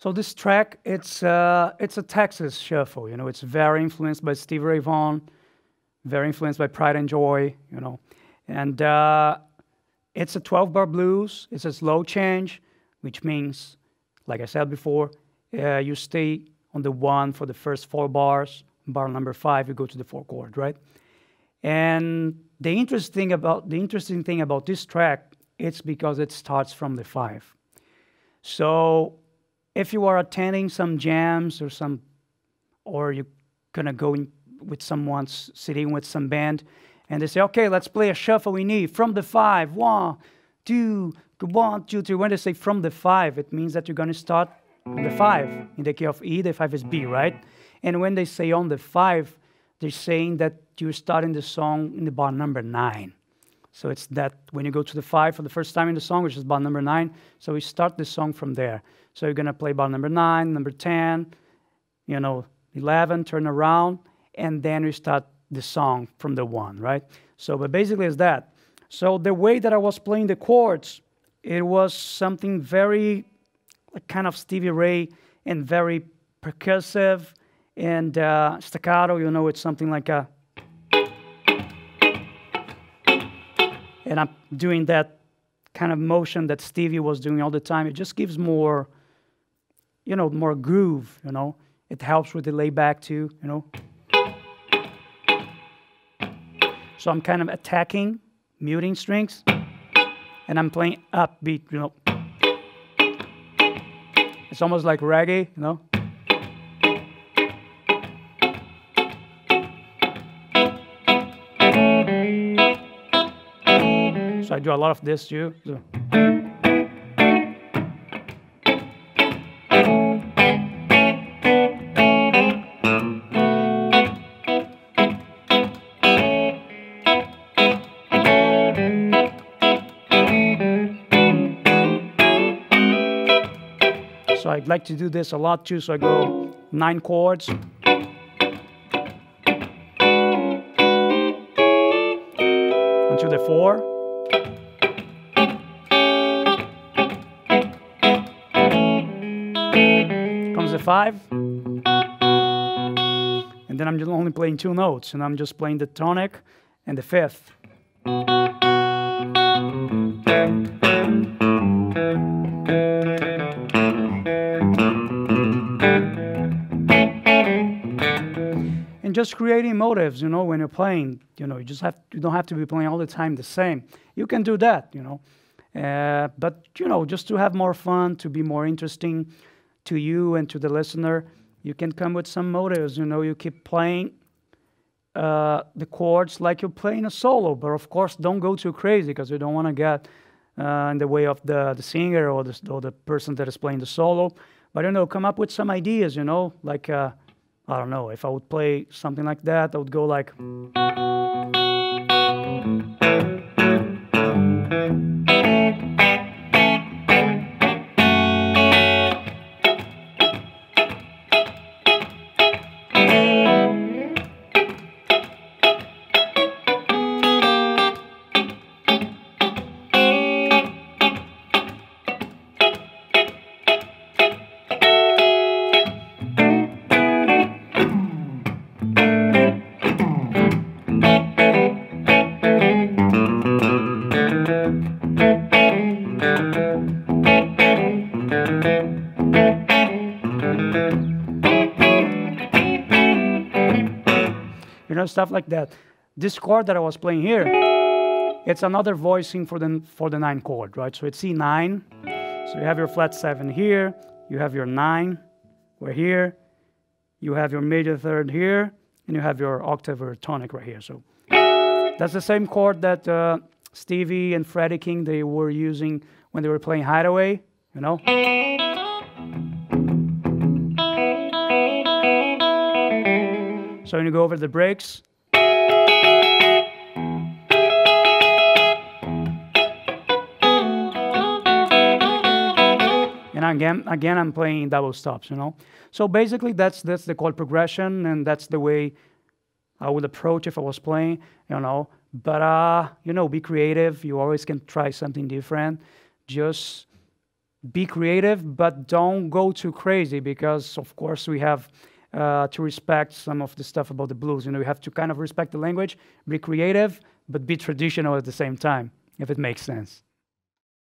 So this track, it's a Texas shuffle. You know, it's very influenced by Stevie Ray Vaughan, very influenced by Pride and Joy. You know, and it's a 12-bar blues. It's a slow change, which means, like I said before, you stay on the 1 for the first 4 bars. Bar number 5, you go to the 4 chord, right? And the interesting thing about this track, it's because it starts from the 5. So if you are attending some jams or you're gonna go in with someone sitting with some band, and they say, okay, let's play a shuffle in E from the 5. 1, 2, 1, 2, 3. When they say from the 5, it means that you're gonna start on the 5. In the key of E, the 5 is B, right? And when they say on the 5, they're saying that you're starting the song in the bar number 9. So it's that when you go to the 5 for the first time in the song, which is bar number 9, so we start the song from there. So you're gonna play bar number 9, number 10, 11, turn around, and then we start the song from the 1, right? So, but basically it's that. So the way that I was playing the chords, it was something very like kind of Stevie Ray and very percussive and staccato. You know, it's something like a, and I'm doing that kind of motion that Stevie was doing all the time. It just gives more, more groove, It helps with the layback too, So I'm kind of attacking, muting strings, and I'm playing upbeat, It's almost like reggae, So I do a lot of this too. So. So I'd like to do this a lot too, so I go 9 chords. Until the 4. Comes the 5. And then I'm just only playing 2 notes, and I'm just playing the tonic and the 5th. And just creating motives, when you're playing, you don't have to be playing all the time the same. You can do that, but just to have more fun, to be more interesting to you and to the listener, you can come with some motives. You keep playing the chords like you're playing a solo, but of course don't go too crazy because you don't want to get in the way of the singer or the person that is playing the solo. But come up with some ideas, like. I don't know, if I would play something like that, I would go like... stuff like that. This chord that I was playing here, it's another voicing for the 9 chord, right? So it's C9. So you have your flat 7 here, you have your 9 right here, you have your major 3rd here, and you have your octave or tonic right here. So that's the same chord that Stevie and Freddie King, they were using when they were playing Hideaway, So when you go over the breaks, and again I'm playing double stops, So basically that's the chord progression, and that's the way I would approach if I was playing, But be creative. You always can try something different. Just be creative, but don't go too crazy because, of course, we have to respect some of the stuff about the blues. You know, we have to kind of respect the language, be creative, but be traditional at the same time, if it makes sense.